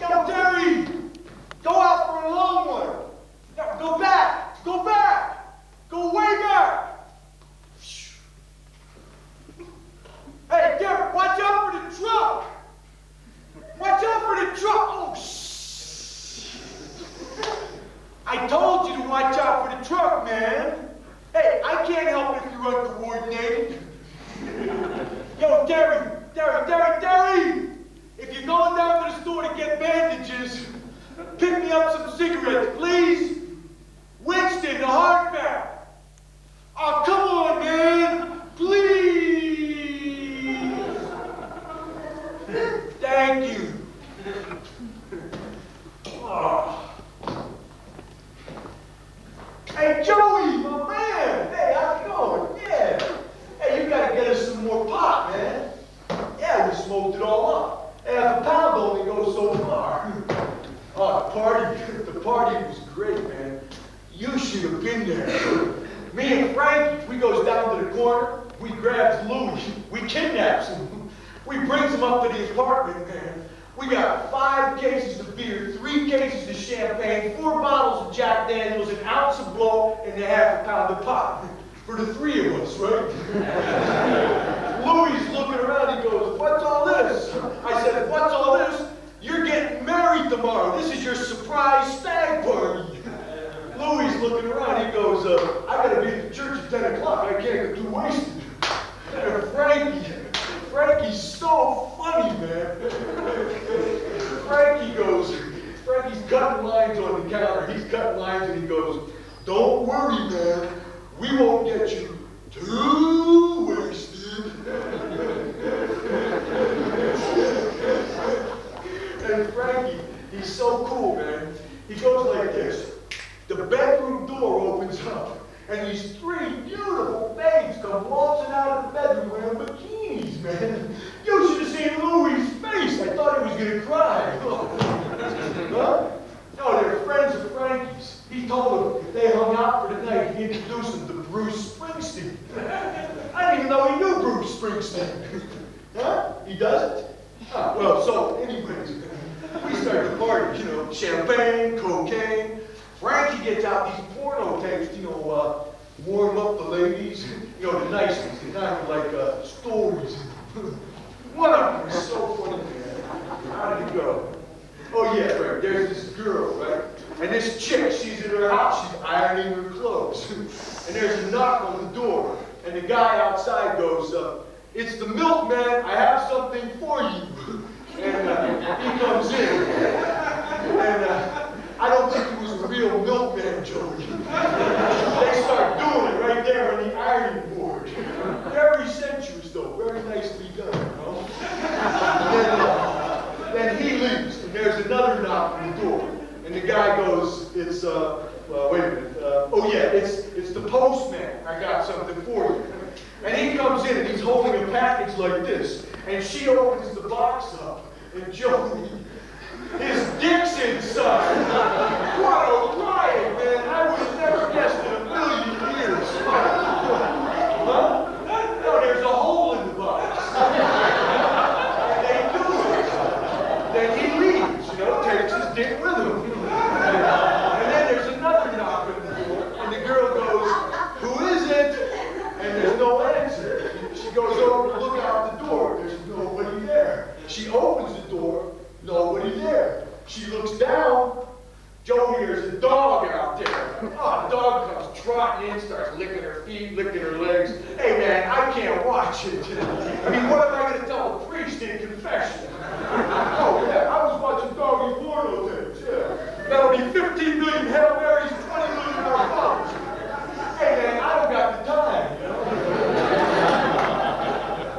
Yo, Terry! Go out for a long one! No, go back! Go back! Go way back! Hey, Derek, watch out for the truck! Watch out for the truck! Oh, shh! I told you to watch out for the truck, man! Hey, I can't help if you're uncoordinated. Yo, Terry! If you're going down to the store to get bandages, pick me up some cigarettes, please. Winston, the Hartnet. Oh, come on, man. Please. Thank you. Oh. Hey, Joey, my man. Hey, how's it going? Yeah. Hey, you gotta get us some more pot, man. Yeah, we smoked it all up. Half a pound only goes so far. Oh, the party was great, man. You should have been there. Me and Frankie, we goes down to the corner, we grabs Louis, we kidnaps him. We brings him up to the apartment, man. We got 5 cases of beer, 3 cases of champagne, 4 bottles of Jack Daniels, an ounce of blow, and a half a pound of pop. For the 3 of us, right? Louis looking around, he goes, "What's all this?" I said, "What's all this? You're getting married tomorrow. This is your surprise stag party." Louis looking around, he goes, "I gotta be at the church at 10 o'clock. I can't get too wasted." And Frankie's so funny, man. Frankie's cutting lines on the counter. He's cutting lines and he goes, "Don't worry, man. We won't get you too wasted." And Frankie, he's so cool, man. He goes like this. The bedroom door opens up, and these 3 beautiful babes come waltzing out of the bedroom wearing bikinis, man. You should have seen Louis' face. I thought he was going to cry. Huh? No, they're friends of Frankie's. He told them if they hung out for the night, he introduced them to Bruce Springsteen. I didn't even know he knew Bruce Springsteen. Huh? He doesn't? Ah, well, so anyways, we start the party, you know, champagne, cocaine. Frankie gets out these porno tapes, you know, warm up the ladies. You know, the nice ones, the kind of like stories. One of them was so funny, man. How did it go? Oh yeah, right, there's this girl, right? And this chick, she's in her house, she's ironing her clothes. And there's a knock on the door. And the guy outside goes, "It's the milkman, I have something for you." And he comes in. And I don't think he was a real milkman, Joey. They start doing it right there on the ironing board. Very sensuous, though, very nicely done, you know? Then he leaves, and there's another knock on the door. And the guy goes, "It's, wait a minute, oh yeah, it's the postman. I got something for you." And he comes in, and he's holding a package like this. And she opens the box up, and Joey, his dick's inside. What a riot, man. I would have never guessed in a million years. Huh? No, there's a hole in the box. And they do it. Then he leaves, you know, takes his dick with him. And then there's another knock on the door, and the girl goes, "Who is it?" And there's no answer. She goes over to look out the door. There's nobody there. She opens the door. Nobody there. She looks down. Joey, there's a dog out there. Oh, the dog comes trotting in, starts licking her feet, licking her legs. Hey, man, I can't watch it. I mean, what am I going to tell the priest in confession? Oh, yeah, I was watching doggy porno tapes, yeah. That'll be 15 million Hail Marys, 20 million more. Hey, man, I don't got the time, you know?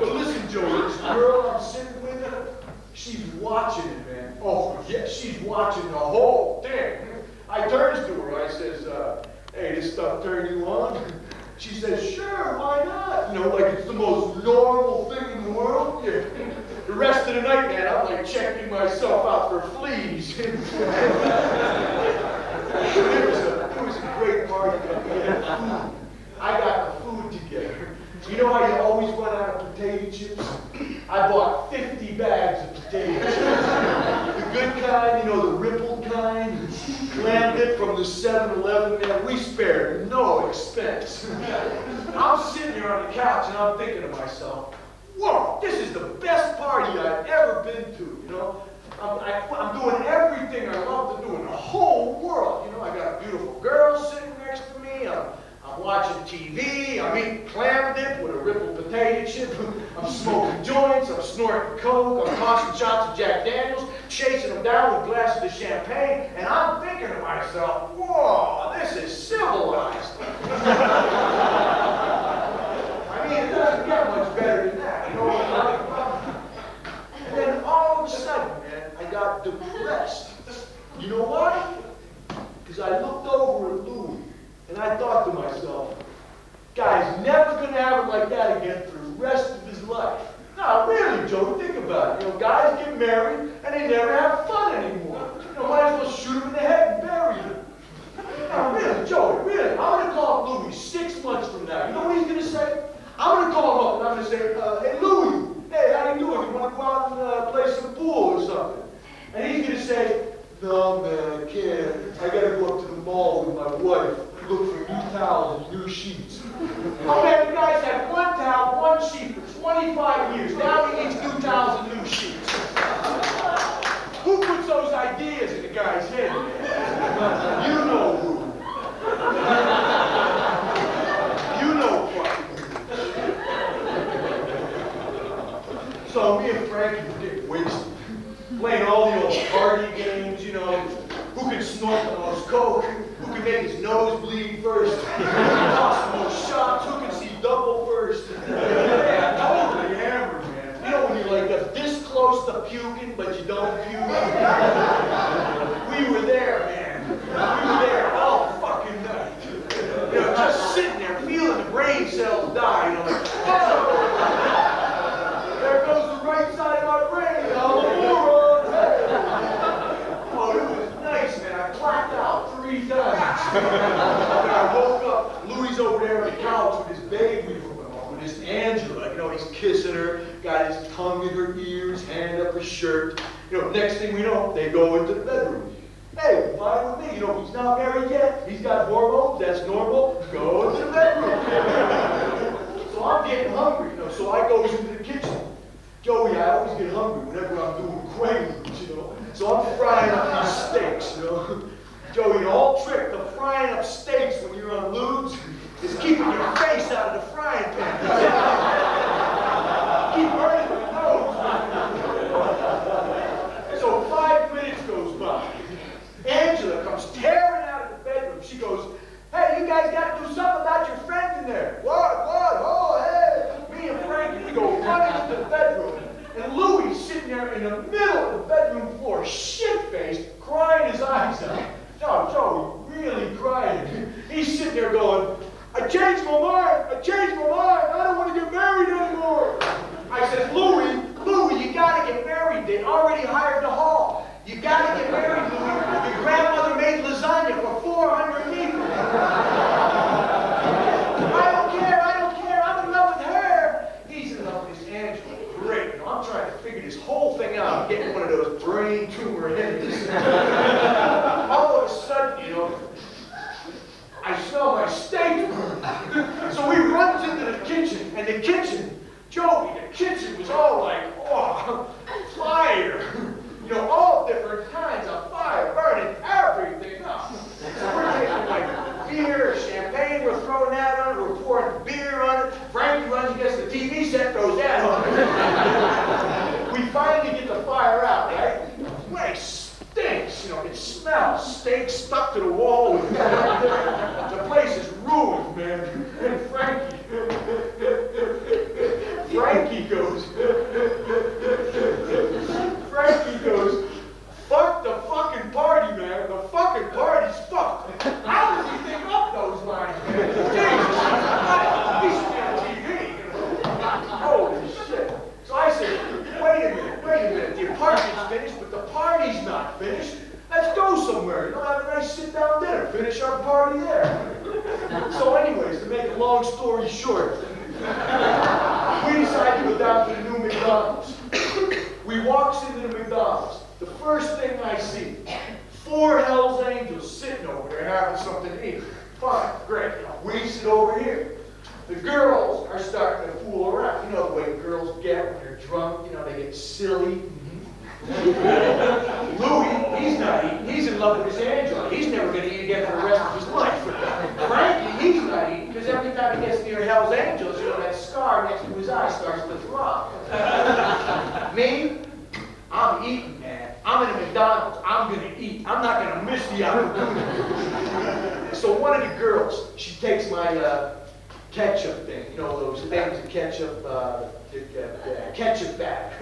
But listen, Joey, this girl I'm sitting with, she's watching it, man. Oh, yeah, she's watching the whole thing. I turns to her, I says, "Hey, this stuff turn you on?" She says, "Sure, why not?" You know, like it's the most normal thing in the world. Yeah. The rest of the night, man, I'm like checking myself out for fleas. It was a great party. We had food. I got the food together. You know how you always run out of potato chips? I bought 50 bags of potatoes. kind, you know, the rippled kind. Clam dip from the 7-Eleven, man. We spared no expense. I'm sitting here on the couch and I'm thinking to myself, whoa, this is the best party I've ever been to, you know? I'm doing everything I love to do in the whole world. You know, I got a beautiful girl sitting next to me. I'm watching TV. I'm eating clam dip with a rippled potato chip. I'm smoking joints. I'm snorting coke. I'm tossing shots of Jack Daniels, chasing them down with glasses of champagne. And I'm thinking to myself, whoa, this is civilized. I mean, it doesn't get much better than that. You know what I'm talking about? And then all of a sudden, man, I got depressed. You know why? Because I looked over at Louis, and I thought to myself, guy's never going to have it like that again for the rest of his life. No, really, Joe, think about it. You know, guys get married, and they never have fun anymore. You know, might as well shoot him in the head and bury him. No, really, Joey, really, I'm going to call Louis 6 months from now. You know what he's going to say? I'm going to call him up, and I'm going to say, hey, Louis, hey, how you doing? You want to go out and play some pool or something? And he's going to say, no, man, I can't. I got to go up to the mall with my wife, look for new towels and new sheets. Oh, man, you guys had one towel, one sheet for 25 years. Now he needs new towels and new sheets. Who puts those ideas in the guy's head? You know who. You know what. So me and Frankie were getting wasted. Playing all the old party games, you know. Who can snort the most coke? Who can make his nose bleed first? Who can toss the most shots? Who can see double first? Yeah, totally hammered, man. You know when you're like this close to puking, but you don't puke? We were there, man. We were there all fucking night. You know, just sitting there feeling the brain cells die, you know, like, oh, there goes the right side of my brain, blacked out 3 times. When I woke up, Louis over there on the couch with his baby, with his Angela. You know, he's kissing her, got his tongue in her ears, hand up her shirt. You know, next thing we know, they go into the bedroom. Hey, fine with me. You know, he's not married yet. He's got hormones. That's normal. Go into the bedroom. So I'm getting hungry. You know, so I go into the kitchen. Joey, I always get hungry whenever I'm doing quaaludes, you know. So I'm frying up these steaks, you know. Joey, the whole trick to frying up steaks when you're on lewds is keeping your face out of the frying pan. Keep burning your nose. So 5 minutes goes by. Angela comes tearing out of the bedroom. She goes, hey, you guys got to do something about your friend in there. What? Oh, hey. Me and Frankie, we go running into the bedroom. And Louis sitting there in the middle of the bedroom floor, shit-faced, crying his eyes out. No, Joey, really crying. He's sitting there going, I changed my mind. I don't want to get married anymore. I said, Louis, you got to get married. They already hired the hall. You got to get married, Louis. Your grandmother made lasagna for 400 people. I don't care. I'm in love with her. He's in love with his Angela. Great. I'm trying to figure this whole thing out. I'm getting one of those brain tumor headaches. All of a sudden, you know, I smell my steak burn. So he runs into the kitchen, and the kitchen, Joey, the kitchen was all like, oh, fire. You know, all different kinds of fire, burning everything up. So we're taking like beer, champagne, we're throwing that on it, we're pouring beer on it. Frankie runs against the TV set, throws that on it. We finally get the fire out, right? The place stinks, you know, it smells. Steak stuck to the wall. The place is ruined, man. And Frankie goes, fuck the fucking party, man. The fucking party's fucked. How does he think up those lines, man? Jesus, he should be on TV. Holy shit. So I said, wait a minute. The apartment's finished, but the party's not finished. Let's go somewhere. You know, have a nice sit-down dinner. Finish our party there. So anyways, to make a long story short, we decided to go down to the new McDonald's. We walks into the McDonald's. The first thing I see, 4 Hell's Angels sitting over there having something to eat. Fine, great. We sit over here. The girls are starting to fool around. You know the way girls get when they're drunk. You know, they get silly. Louis, he's not eating. He's in love with his Angela. He's never going to eat again for the rest of his life. Frankie, he's not eating because every time he gets near Hell's Angels, you know, that scar next to his eye starts to throb. Me, I'm eating, man. I'm in a McDonald's. I'm going to eat. I'm not going to miss the opportunity. So one of the girls, she takes my ketchup thing. You know, those things of ketchup, ketchup bag.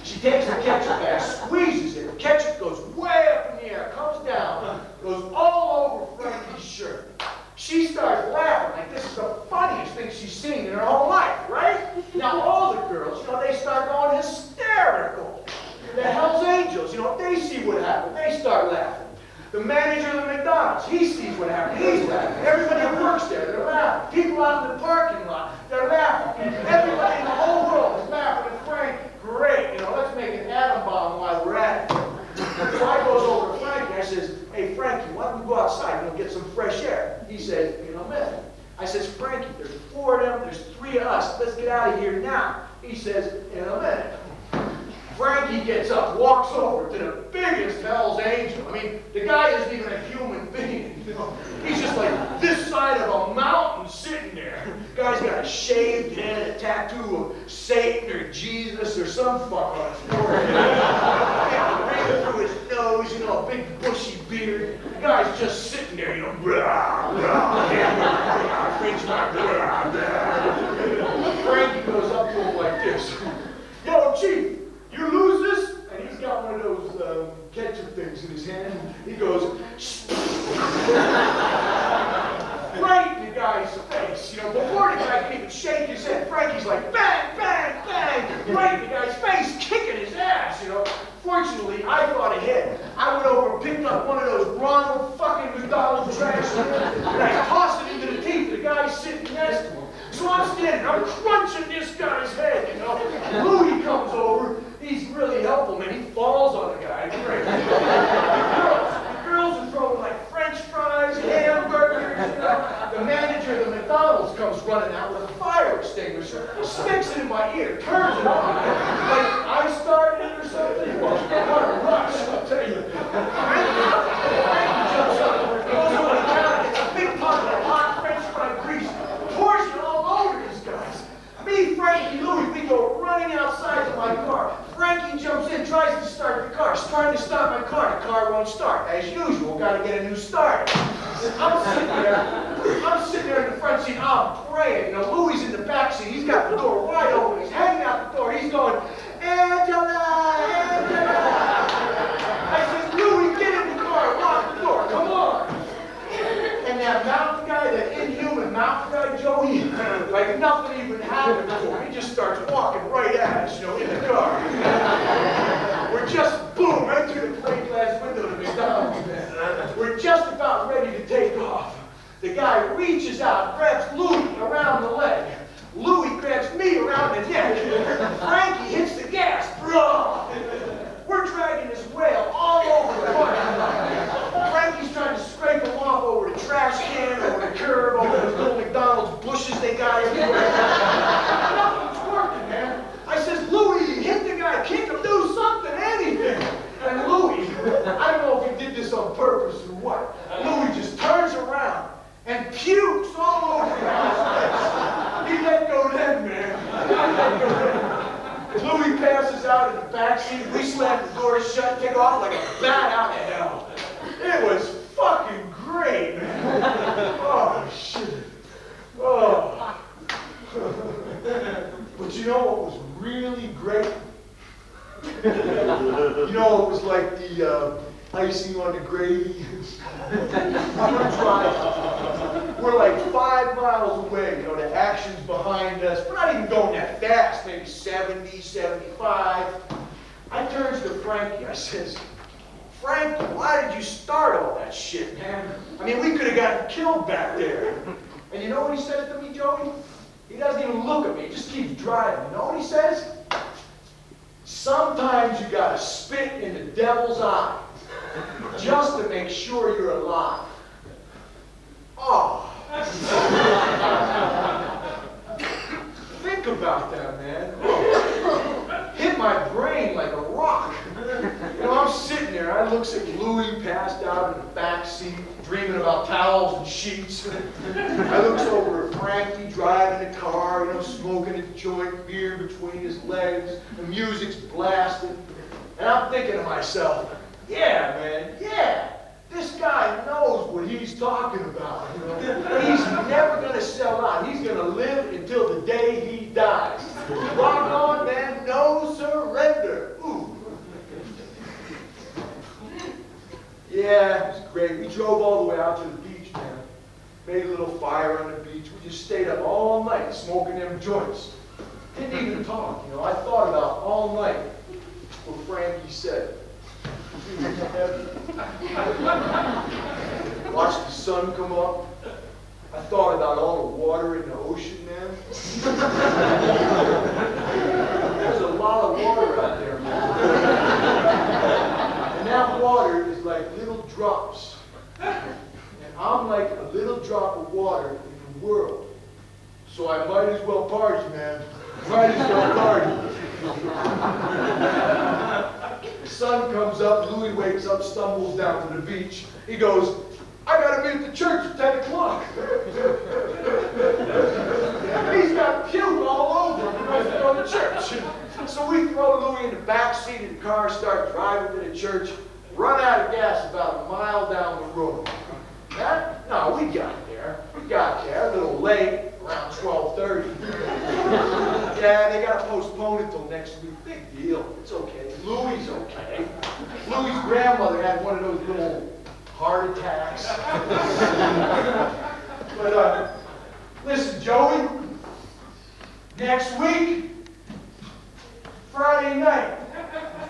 She takes the ketchup bag, squeezes it. The ketchup goes way up in the air, comes down, goes all over Frankie's shirt. She starts laughing like this is the funniest thing she's seen in her whole life, right? Now all the girls, you know, they start going hysterical. The Hell's Angels, you know, they see what happened. They start laughing. The manager of the McDonald's, he sees what happened. He's laughing. Everybody who works there, they're laughing. People out in the parking lot, they're laughing. Everybody in the whole world is laughing at Frankie. Great, you know, let's make an atom bomb while we're at it. So I goes over to Frankie, I says, hey Frankie, why don't we go outside, you know, get some fresh air? He says, in a minute. I says, Frankie, there's 4 of them, there's 3 of us, let's get out of here now. He says, in a minute. Frankie gets up, walks over to the biggest Hell's Angel. I mean, the guy isn't even a human being. You know? He's just like this side of a mountain sitting there. The guy's got a shaved head, a tattoo of Satan or Jesus or some fuck on his forehead. Ring through his nose, you know, a big bushy beard. The guy's just sitting there, you know, blah, blah, French blah, blah. Frankie goes up to him like this. Yo, Chief. You lose this? And he's got one of those ketchup things in his hand. He goes, right in the guy's face. You know, before the guy can even shake his head, Frankie's like, bang, bang, bang, right in the guy's face, kicking his ass, you know. Fortunately, I thought ahead. I went over and picked up one of those Ronald fucking McDonald trash cans, and I tossed it into the teeth of the guy sitting next to him. So I'm standing, I'm crunching this guy's head, you know. Louis comes over. He's really helpful, man. He falls on the guy. Great. The girls are throwing like French fries, hamburgers, you know. The manager of the McDonald's comes running out with a fire extinguisher, sticks it in my ear, turns it on. Like I started it or something. What a rush, I'll tell you. Frankie jumps up, goes over the counter, gets a big pot of hot French fry grease, pours it all over these guys. Me, Frankie, Louis, we go running outside to my car. Frankie jumps in, tries to start the car. He's trying to stop my car. The car won't start. As usual, got to get a new start. I'm sitting there in the front seat. I'm praying. You know, Louis in the back seat. He's got the door wide open. He's hanging out the door. He's going, Angela, Angela. I said, Louis, get in the car. Lock the door. Come on. And that mountain guy, that inhuman mountain guy, Joey, like nothing even happened to him. He just starts walking right at us, you know, in the car. We're just, boom, right through the plate glass window of the McDonald's, man. We're just about ready to take off. The guy reaches out, grabs Louis around the leg. Louis grabs me around the neck. Frankie hits the gas. We're dragging this whale all over the parking. Frankie's trying to scrape him off over the trash can, over the curb, over those little McDonald's bushes they got everywhere. Nothing's working, man. I says, Louis, hit the guy, kick him, do something, anything. And Louis, I don't know if he did this on purpose or what, Louis just turns around and pukes all over the house. He let go then, man. He let go then. Louis passes out in the back seat. We slam the doors shut, take off like a bat out of hell. It was fucking great, man. Oh, shit. Oh. But you know what was really great? You know, it was like the icing on the gravy. I'm gonna drive. We're like 5 miles away, you know, the action's behind us. We're not even going that fast, maybe 70, 75. I turns to Frankie, I says, Frankie, why did you start all that shit, man? I mean, we could have gotten killed back there. And you know what he says to me, Joey? He doesn't even look at me, he just keeps driving. You know what he says? Sometimes you gotta spit in the devil's eye just to make sure you're alive. Oh. Think about that, man. Oh. Hit my brain like a rock. You know, I'm sitting there, I looks at Louie passed out in the back seat, dreaming about towels and sheets. I looks over at Frankie driving the car, you know, smoking a joint, beer between his legs, the music's blasting. And I'm thinking to myself, yeah, man, yeah, this guy knows what he's talking about. You know? He's never gonna sell out. He's gonna live until the day he dies. Rock on, man, no surrender. Ooh. Yeah, it was great. We drove all the way out to the beach, man. Made a little fire on the beach. We just stayed up all night smoking them joints. Didn't even talk, you know. I thought about all night what Frankie said. Watched the sun come up. I thought about all the water in the ocean, man. There's a lot of water out there, man. And that water is like little drops. And I'm like a little drop of water in the world. So I might as well party, man. Might as well party. The sun comes up, Louie wakes up, stumbles down to the beach. He goes, I gotta be at the church at 10 o'clock. He's got puke all over him. He wants to go to church. So we throw Louie in the back seat of the car, start driving to the church, run out of gas about a mile down the road. No, we got there. We got there a little late, around 12:30. Yeah, they got to postpone it till next week. Big deal. It's okay. Louie's okay. Louie's grandmother had one of those little heart attacks. But listen, Joey, next week, Friday night,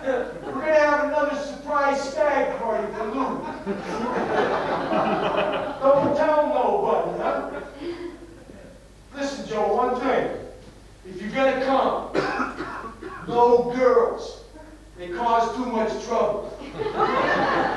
we're going to have another surprise stag party for Louie. Don't tell nobody, huh? Listen, Joe, one thing. If you're going to come, no girls. They cause too much trouble.